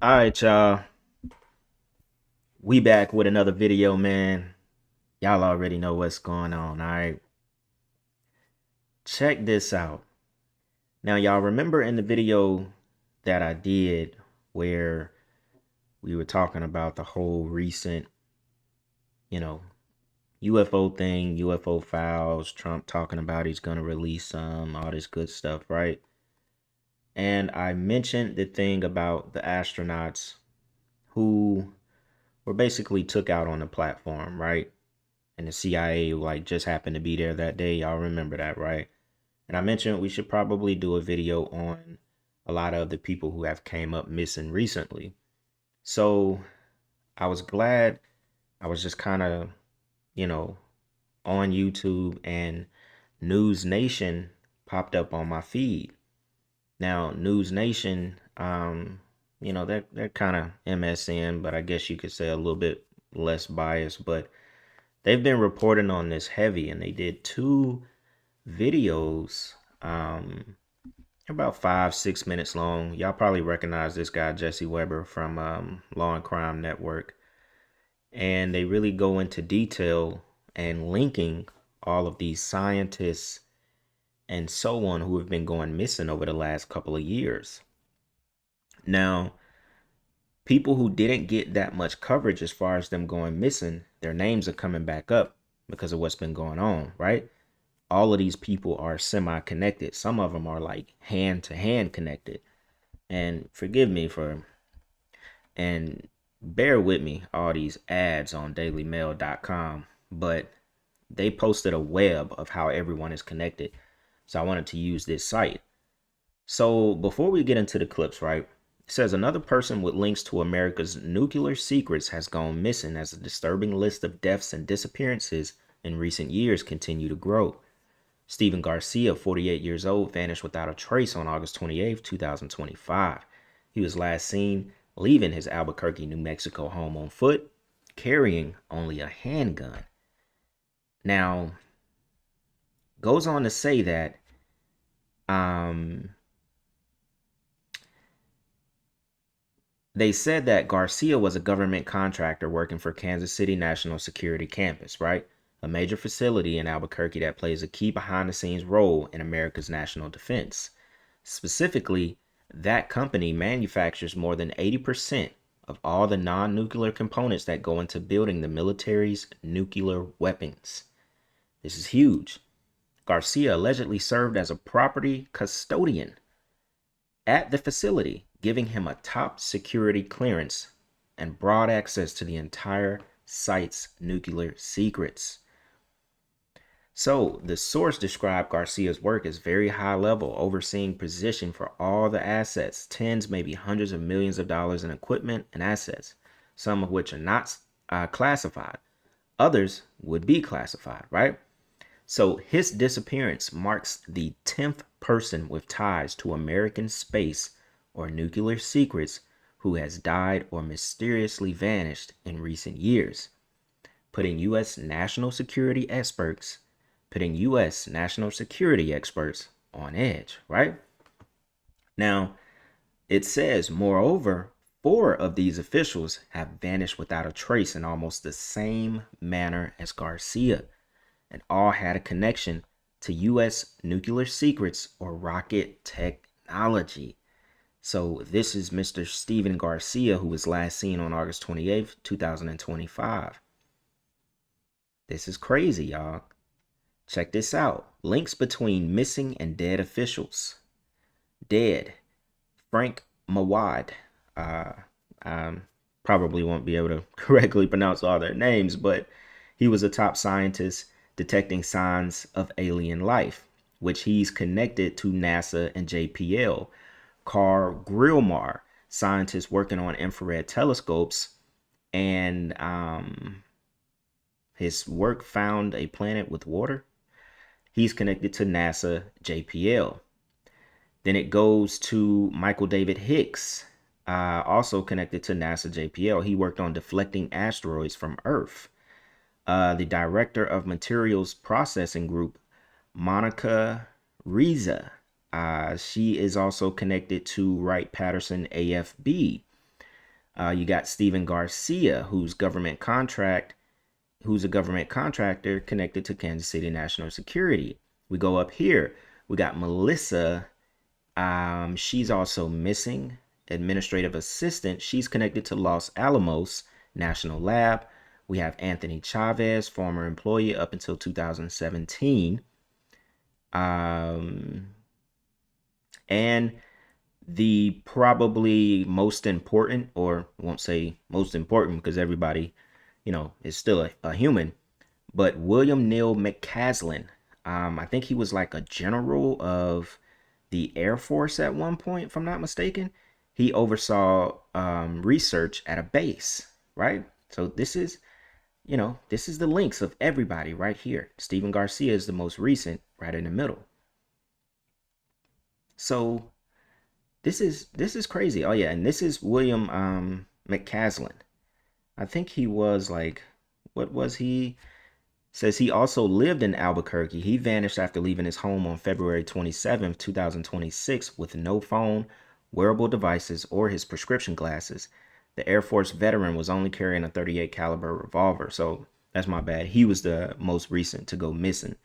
All right, y'all. We back with another video, man. Y'all already know what's going on. All right. Check this out. Now, y'all remember in the video that I did where we were talking about the whole recent, you know, UFO thing, UFO files, Trump talking about he's going to release some, all this good stuff, right? And I mentioned the thing about the astronauts who were basically took out on the platform, right? And the CIA like just happened to be there that day. Y'all remember that, right? And I mentioned we should probably do a video on a lot of the people who have came up missing recently. So I was glad I was just kind of, you know, on YouTube and News Nation popped up on my feed. Now, News Nation, they're kind of MSN, but I guess you could say a little bit less biased, but they've been reporting on this heavy and they did two videos about 5-6 minutes long. Y'all probably recognize this guy Jesse Weber from Law and Crime Network, and they really go into detail and linking all of these scientists and so on who have been going missing over the last couple of years. Now, people who didn't get that much coverage as far as them going missing, their names are coming back up because of what's been going on, right? All of these people are semi-connected. Some of them are like hand-to-hand connected. And forgive me for, and bear with me, all these ads on dailymail.com, but they posted a web of how everyone is connected. So I wanted to use this site. So before we get into the clips, right? It says another person with links to America's nuclear secrets has gone missing as a disturbing list of deaths and disappearances in recent years continue to grow. Steven Garcia, 48 years old, vanished without a trace on August 28, 2025. He was last seen leaving his Albuquerque, New Mexico home on foot, carrying only a handgun. Now, goes on to say that they said that Garcia was a government contractor working for Kansas City National Security Campus, right? A major facility in Albuquerque that plays a key behind the scenes role in America's national defense. Specifically, that company manufactures more than 80% of all the non nuclear components that go into building the military's nuclear weapons. This is huge. Garcia allegedly served as a property custodian at the facility, giving him a top security clearance and broad access to the entire site's nuclear secrets. So, the source described Garcia's work as very high level, overseeing position for all the assets, tens, maybe hundreds of millions of dollars in equipment and assets, some of which are not classified. Others would be classified, right? So his disappearance marks the 10th person with ties to American space or nuclear secrets who has died or mysteriously vanished in recent years, putting U.S. national security experts on edge, right? Now, it says, moreover, four of these officials have vanished without a trace in almost the same manner as Garcia, and all had a connection to U.S. nuclear secrets or rocket technology. So this is Mr. Steven Garcia, who was last seen on August 28th, 2025. This is crazy, y'all. Check this out. Links between missing and dead officials. Dead. Frank Mawad. I probably won't be able to correctly pronounce all their names, but he was a top scientist detecting signs of alien life, which he's connected to NASA and JPL. Carl Grillmar, scientist working on infrared telescopes, and his work found a planet with water. He's connected to NASA JPL. Then it goes to Michael David Hicks, also connected to NASA JPL. He worked on deflecting asteroids from Earth. The director of materials processing group, Monica Riza. She is also connected to Wright Patterson AFB. You got Steven Garcia, who's a government contractor connected to Kansas City National Security. We go up here. We got Melissa. She's also missing. Administrative assistant. She's connected to Los Alamos National Lab. We have Anthony Chavez, former employee up until 2017. And the probably most important, or I won't say most important because everybody, is still a human, but William Neal McCaslin. I think he was like a general of the Air Force at one point, if I'm not mistaken. He oversaw research at a base, right? So this is the links of everybody right here. Steven Garcia is the most recent, right in the middle. So this is crazy. Oh yeah, and this is William McCaslin. I think he was like, what was he? Says he also lived in Albuquerque. He vanished after leaving his home on February 27th, 2026 with no phone, wearable devices, or his prescription glasses. The Air Force veteran was only carrying a .38 caliber revolver. So that's my bad. He was the most recent to go missing.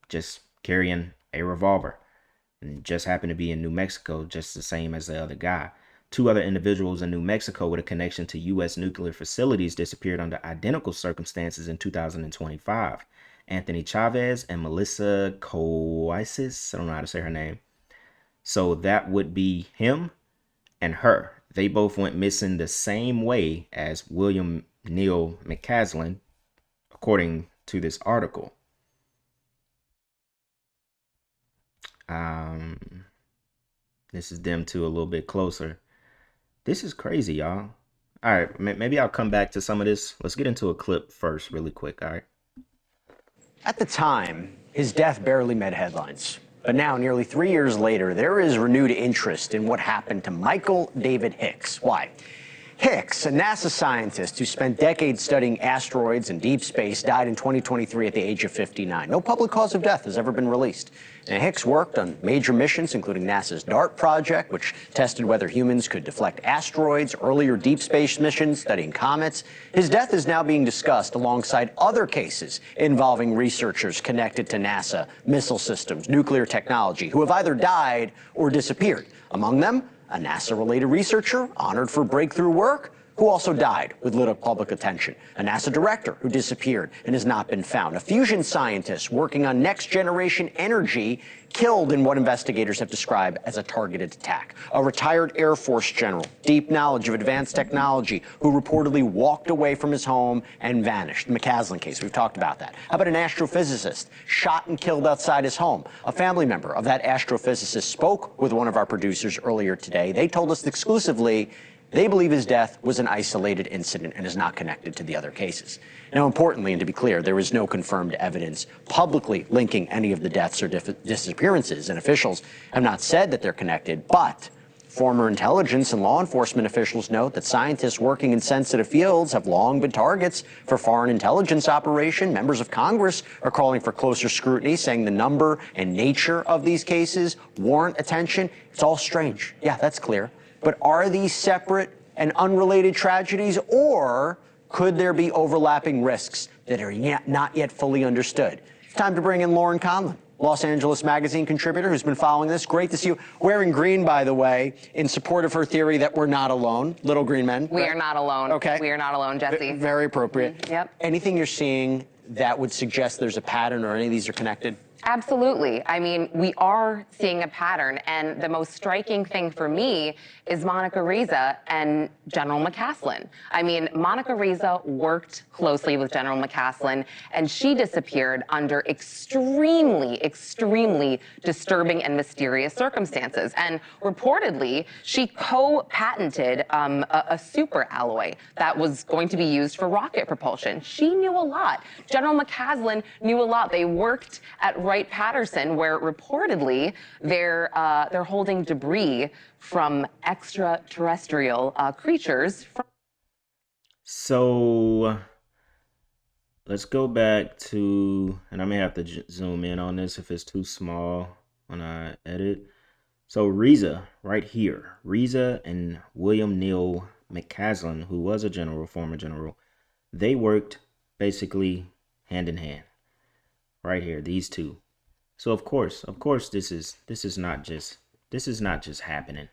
Just carrying a revolver. And just happened to be in New Mexico, just the same as the other guy. 2 other individuals in New Mexico with a connection to U.S. nuclear facilities disappeared under identical circumstances in 2025. Anthony Chavez and Melissa Coisis. I don't know how to say her name. So that would be him and her. They both went missing the same way as William Neal McCaslin, according to this article. This is them two a little bit closer. This is crazy, y'all. All right, maybe I'll come back to some of this. Let's get into a clip first really quick, all right? At the time, his death barely made headlines. But now, nearly 3 years later, there is renewed interest in what happened to Michael David Hicks. Why? Hicks, a NASA scientist who spent decades studying asteroids and deep space, died in 2023 at the age of 59. No public cause of death has ever been released. Now, Hicks worked on major missions, including NASA's DART project, which tested whether humans could deflect asteroids, earlier deep space missions studying comets. His death is now being discussed alongside other cases involving researchers connected to NASA, missile systems, nuclear technology, who have either died or disappeared. Among them, a NASA-related researcher honored for breakthrough work who also died with little public attention, a NASA director who disappeared and has not been found, a fusion scientist working on next-generation energy killed in what investigators have described as a targeted attack, a retired Air Force general, deep knowledge of advanced technology, who reportedly walked away from his home and vanished. The McCaslin case, we've talked about that. How about an astrophysicist shot and killed outside his home? A family member of that astrophysicist spoke with one of our producers earlier today. They told us exclusively they believe his death was an isolated incident and is not connected to the other cases. Now, importantly, and to be clear, there is no confirmed evidence publicly linking any of the deaths or disappearances, and officials have not said that they're connected, but former intelligence and law enforcement officials note that scientists working in sensitive fields have long been targets for foreign intelligence operation. Members of Congress are calling for closer scrutiny, saying the number and nature of these cases warrant attention. It's all strange. Yeah, that's clear. But are these separate and unrelated tragedies, or could there be overlapping risks that are not yet fully understood? It's time to bring in Lauren Conlon, Los Angeles Magazine contributor who's been following this. Great to see you. Wearing green, by the way, in support of her theory that we're not alone, little green men. We are not alone. Okay. We are not alone, Jesse. Very appropriate. Yep. Anything you're seeing that would suggest there's a pattern or any of these are connected? Absolutely. I mean, we are seeing a pattern, and the most striking thing for me is Monica Reza and General McCaslin. I mean, Monica Reza worked closely with General McCaslin, and she disappeared under extremely, extremely disturbing and mysterious circumstances. And reportedly, she co-patented a super alloy that was going to be used for rocket propulsion. She knew a lot. General McCaslin knew a lot. They worked at Wright-Patterson, where reportedly they're holding debris from extraterrestrial creatures. So let's go back to, and I may have to zoom in on this if it's too small when I edit. So Reza, right here, Reza and William Neal McCaslin, who was a general, former general, they worked basically hand in hand. Right here, these two. So of course, this is not just happening.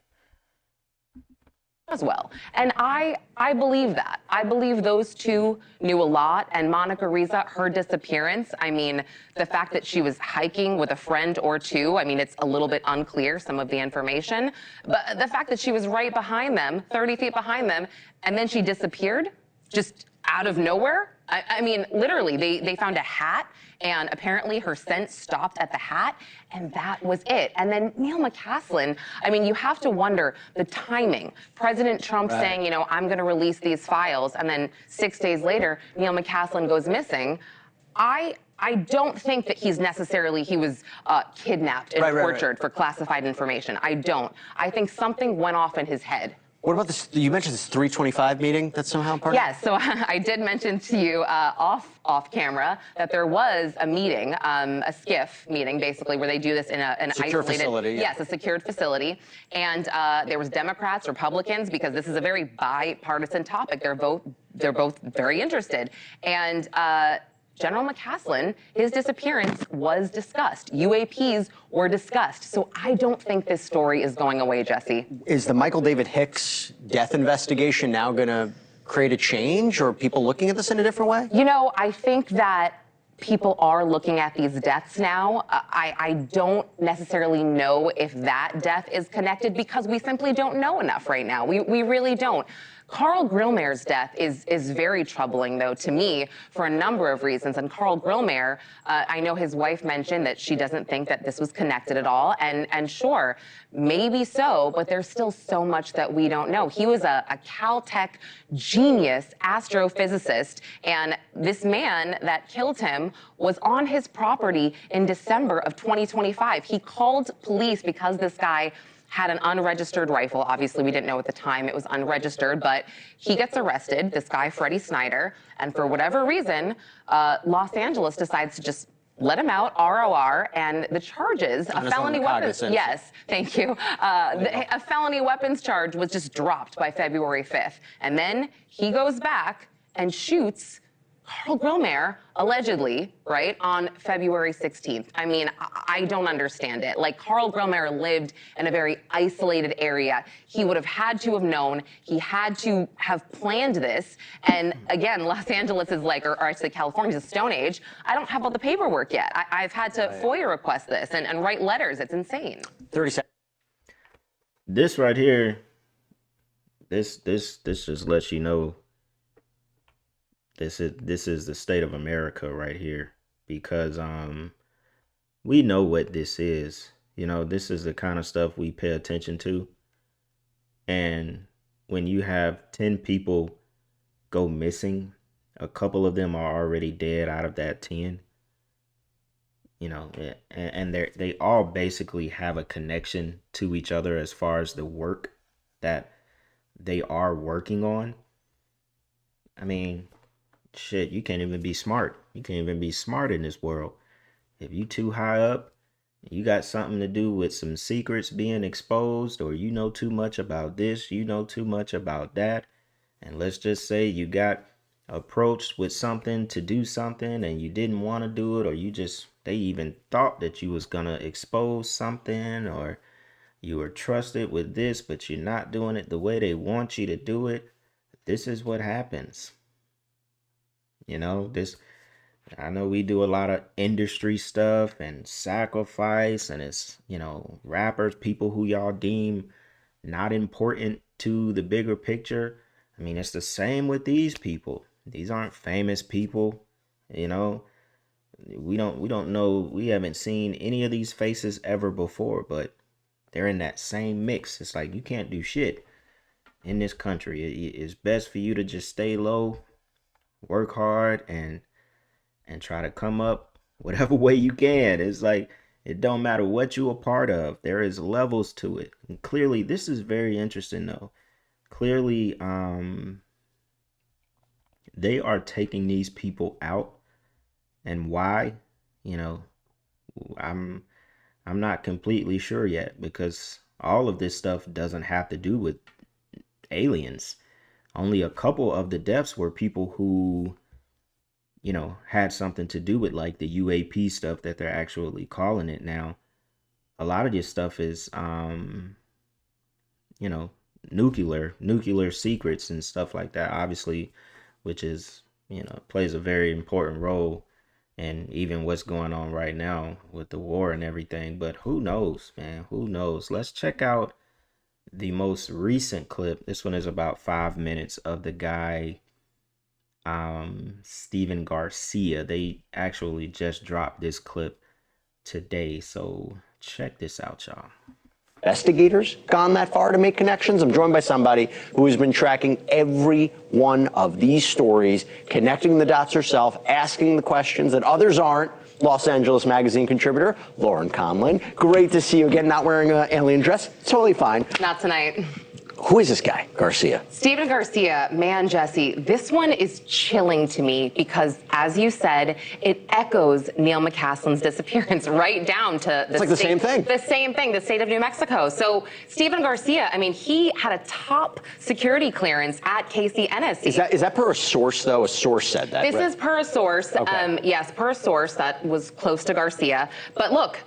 As well. And I believe that. I believe those two knew a lot. And Monica Riza, her disappearance, I mean, the fact that she was hiking with a friend or two, I mean, it's a little bit unclear, some of the information. But the fact that she was right behind them, 30 feet behind them, and then she disappeared just out of nowhere. I mean, literally, they found a hat, and apparently her scent stopped at the hat, and that was it. And then Neil McCaslin, I mean, you have to wonder the timing. President Trump saying, you know, I'm going to release these files, and then 6 days later, Neil McCaslin goes missing. I don't think that he was kidnapped and tortured for classified information. I don't. I think something went off in his head. What about this? You mentioned this 325 meeting that's somehow part of it? Yes, so I did mention to you off camera that there was a meeting, a SCIF meeting, basically, where they do this in an secure isolated facility. Yeah. Yes, a secured facility, and there was Democrats, Republicans, because this is a very bipartisan topic. They're both very interested, and General McCaslin, his disappearance was discussed. UAPs were discussed. So I don't think this story is going away, Jesse. Is the Michael David Hicks death investigation now going to create a change, or people looking at this in a different way? You know, I think that people are looking at these deaths now. I don't necessarily know if that death is connected because we simply don't know enough right now. We really don't. Carl Grillmair's death is very troubling, though, to me, for a number of reasons. And Carl Grillmair, I know his wife mentioned that she doesn't think that this was connected at all. And sure, maybe so, but there's still so much that we don't know. He was a Caltech genius astrophysicist, and this man that killed him was on his property in December of 2025. He called police because this guy had an unregistered rifle. Obviously, we didn't know at the time it was unregistered, but he gets arrested, this guy, Freddie Snyder, and for whatever reason, Los Angeles decides to just let him out, ROR, and the charges, a felony weapons, yes, thank you, a felony weapons charge was just dropped by February 5th. And then he goes back and shoots Carl Grillmair, allegedly, right, on February 16th. I mean, I don't understand it. Like, Carl Grillmair lived in a very isolated area. He would have had to have known. He had to have planned this. And again, Los Angeles is like, or actually California's a Stone Age. I don't have all the paperwork yet. I've had to FOIA request this and write letters. It's insane. 30 seconds. This right here, this just lets you know this is the state of America right here, because we know what this is. You know, this is the kind of stuff we pay attention to. And when you have 10 people go missing, a couple of them are already dead out of that 10. You know, and they all basically have a connection to each other as far as the work that they are working on. I mean, shit, you can't even be smart. You can't even be smart in this world. If you too high up, you got something to do with some secrets being exposed, or you know too much about this, you know too much about that, and let's just say you got approached with something to do something and you didn't want to do it, or they even thought that you was gonna expose something, or you were trusted with this, but you're not doing it the way they want you to do it. This is what happens. You know, I know we do a lot of industry stuff and sacrifice, and it's, you know, rappers, people who y'all deem not important to the bigger picture. I mean, it's the same with these people. These aren't famous people, you know. We don't know, we haven't seen any of these faces ever before, but they're in that same mix. It's like, you can't do shit in this country. It's best for you to just stay low, work hard, and try to come up whatever way you can. It's like, it don't matter what you a part of. There is levels to it. And clearly, this is very interesting though. Clearly, they are taking these people out. And why? You know, I'm not completely sure yet, because All of this stuff doesn't have to do with aliens. Only a couple of the deaths were people who, had something to do with like the UAP stuff that they're actually calling it now. A lot of this stuff is, you know, nuclear secrets and stuff like that, obviously, which is, plays a very important role and even what's going on right now with the war and everything. But who knows, man? Who knows? Let's check out the most recent clip. This one is about 5 minutes of the guy, Steven Garcia. They actually just dropped this clip today. So check this out, y'all. Investigators gone that far to make connections? I'm joined by somebody who has been tracking every one of these stories, connecting the dots herself, asking the questions that others aren't. Los Angeles Magazine contributor Lauren Conlin. Great to see you again, not wearing an alien dress. Totally fine. Not tonight. Who is this guy, Garcia? Steven Garcia, man, Jesse, this one is chilling to me because, as you said, it echoes Neil McCaslin's disappearance right down to the same thing. The same thing, the state of New Mexico. So Steven Garcia, I mean, he had a top security clearance at KCNSC. Is that per a source, though? A source said that, This right? is per a source. Okay. Yes, per a source that was close to Garcia. But look,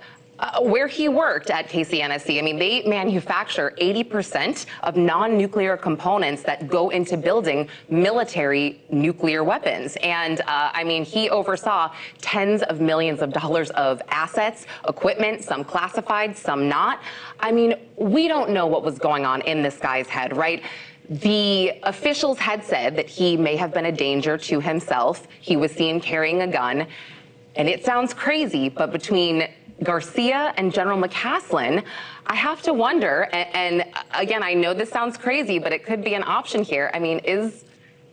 where he worked at KCNSC, I mean, they manufacture 80% of non-nuclear components that go into building military nuclear weapons. And I mean, he oversaw tens of millions of dollars of assets, equipment, some classified, some not. I mean, we don't know what was going on in this guy's head, right? The officials had said that he may have been a danger to himself. He was seen carrying a gun. And it sounds crazy, but between Garcia and General McCaslin, I have to wonder, and again, I know this sounds crazy, but it could be an option here. I mean, is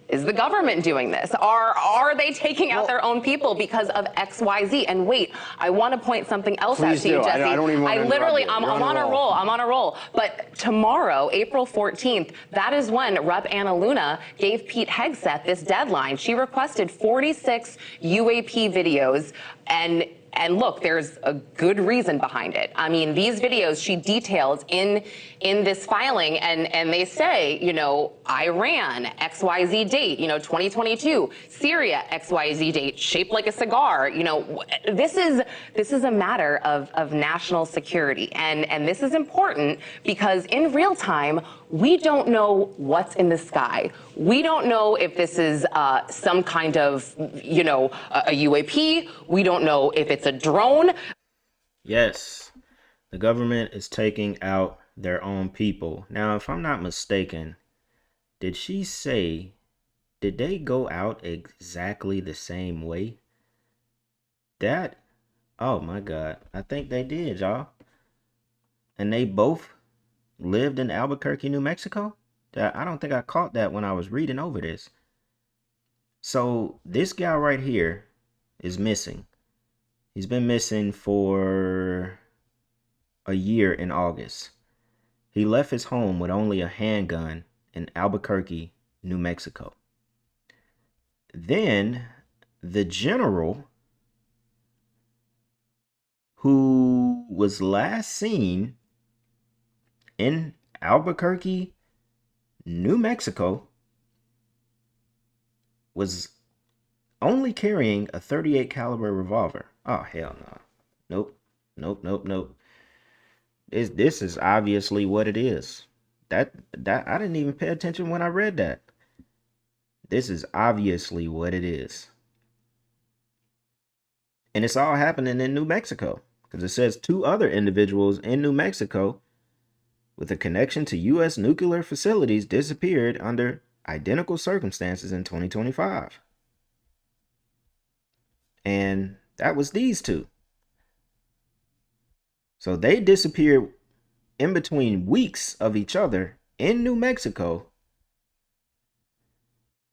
the government doing this? Are they taking out their own people because of XYZ? And wait, I want to point something else out to you, Jesse. I don't even want to literally, interrupt you. I'm on a roll. I'm on a roll. But tomorrow, April 14th, that is when Rep. Anna Luna gave Pete Hegseth this deadline. She requested 46 UAP videos, and look, there's a good reason behind it. I mean, these videos she details in this filing, and they say, Iran, XYZ date, 2022, Syria, XYZ date, shaped like a cigar. This is a matter of national security, and this is important because in real time, we don't know what's in the sky. We don't know if this is some kind of, a UAP. We don't know if it's a drone. Yes, the government is taking out their own people. Now, if I'm not mistaken, did they go out exactly the same way? Oh my God, I think they did, y'all. And they both lived in Albuquerque, New Mexico? I don't think I caught that when I was reading over this. So this guy right here is missing. He's been missing for a year in August. He left his home with only a handgun in Albuquerque, New Mexico. Then the general who was last seen in Albuquerque, New Mexico, was only carrying a .38 caliber revolver. Oh, hell no. Nope. This is obviously what it is. That I didn't even pay attention when I read that. This is obviously what it is. And it's all happening in New Mexico because it says 2 other individuals in New Mexico with a connection to U.S. nuclear facilities disappeared under identical circumstances in 2025. And that was these 2. So they disappeared in between weeks of each other in New Mexico.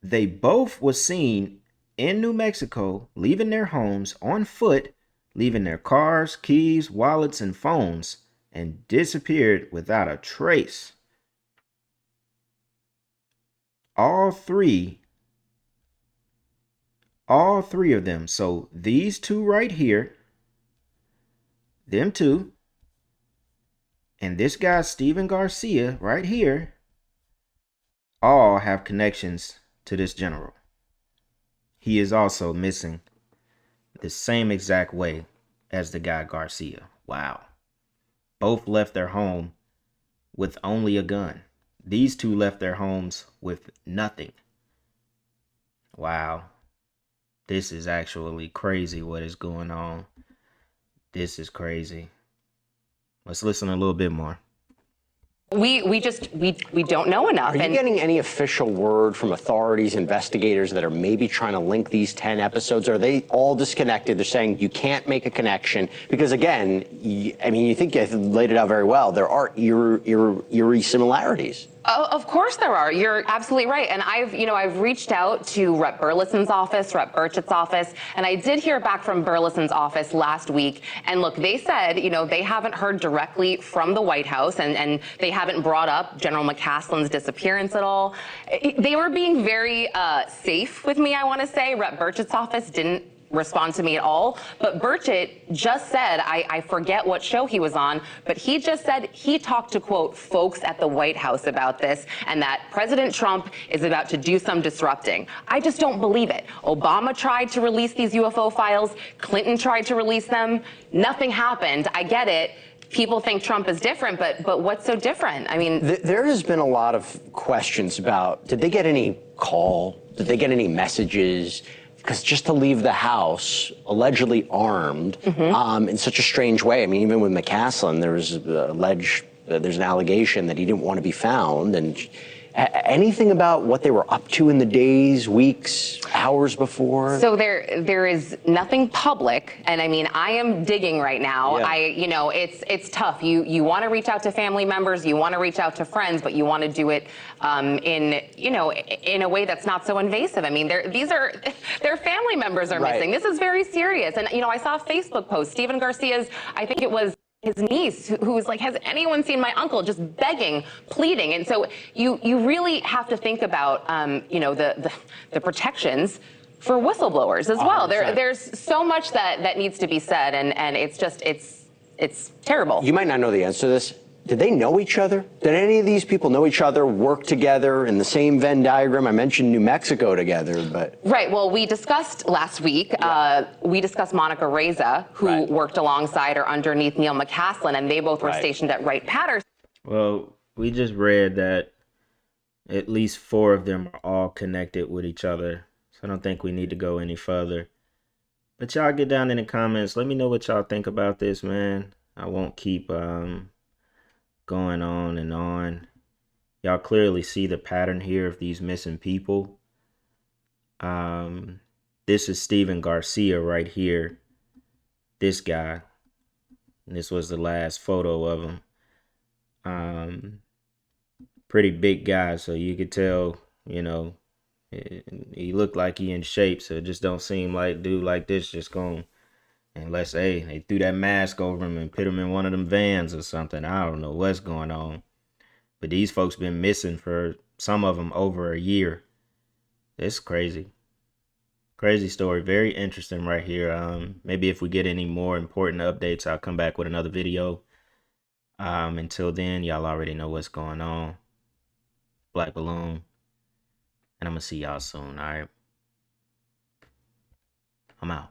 They both were seen in New Mexico leaving their homes on foot, leaving their cars, keys, wallets, and phones, and disappeared without a trace. All three of them. So these 2 right here, them 2, and this guy, Steven Garcia, right here, all have connections to this general. He is also missing the same exact way as the guy Garcia. Wow. Both left their home with only a gun. These two left their homes with nothing. Wow. This is actually crazy what is going on. This is crazy. Let's listen a little bit more. We don't know enough. Are you getting any official word from authorities, investigators that are maybe trying to link these 10 episodes? Are they all disconnected? They're saying you can't make a connection because, again, you think you laid it out very well. There are eerie similarities. Of course there are. You're absolutely right. And I've reached out to Rep. Burleson's office, Rep. Burchett's office, and I did hear back from Burleson's office last week. And look, they said, they haven't heard directly from the White House, and they haven't brought up General McCaslin's disappearance at all. They were being very safe with me, I want to say. Rep. Burchett's office didn't respond to me at all. But Burchett just said, I forget what show he was on, but he just said he talked to, quote, folks at the White House about this and that President Trump is about to do some disrupting. I just don't believe it. Obama tried to release these UFO files. Clinton tried to release them. Nothing happened. I get it. People think Trump is different, but what's so different? I mean, there has been a lot of questions about, did they get any call? Did they get any messages? Because just to leave the house, allegedly armed, in such a strange way. I mean, even with McCaslin, there's an allegation that he didn't want to be found. And anything about what they were up to in the days, weeks, hours before? So there is nothing public, and I mean, I am digging right now. Yeah. It's tough. You want to reach out to family members, you want to reach out to friends, but you want to do it in a way that's not so invasive. I mean, their family members are missing. This is very serious. And I saw a Facebook post, Steven Garcia's, I think it was his niece, who was like, has anyone seen my uncle? Just begging, pleading. And so you really have to think about, the protections for whistleblowers as well. There's so much that needs to be said, and it's terrible. You might not know the answer to this. Did they know each other? Did any of these people know each other, work together in the same Venn diagram? I mentioned New Mexico together, but... Right. Well, we discussed last week, we discussed Monica Reza, who worked alongside or underneath Neil McCaslin, and they both were stationed at Wright-Patterson. Well, we just read that at least 4 of them are all connected with each other. So I don't think we need to go any further. But y'all get down in the comments. Let me know what y'all think about this, man. I won't keep... going on and on. Y'all clearly see the pattern here of these missing people. This is Steven Garcia right here. This guy. And this was the last photo of him. Pretty big guy, so you could tell, he looked like he in shape, so it just don't seem like dude like this just going. Unless, they threw that mask over him and put him in one of them vans or something. I don't know what's going on. But these folks been missing for some of them over a year. It's crazy. Crazy story. Very interesting right here. Maybe if we get any more important updates, I'll come back with another video. Until then, y'all already know what's going on. Black Balloon. And I'm going to see y'all soon, all right? I'm out.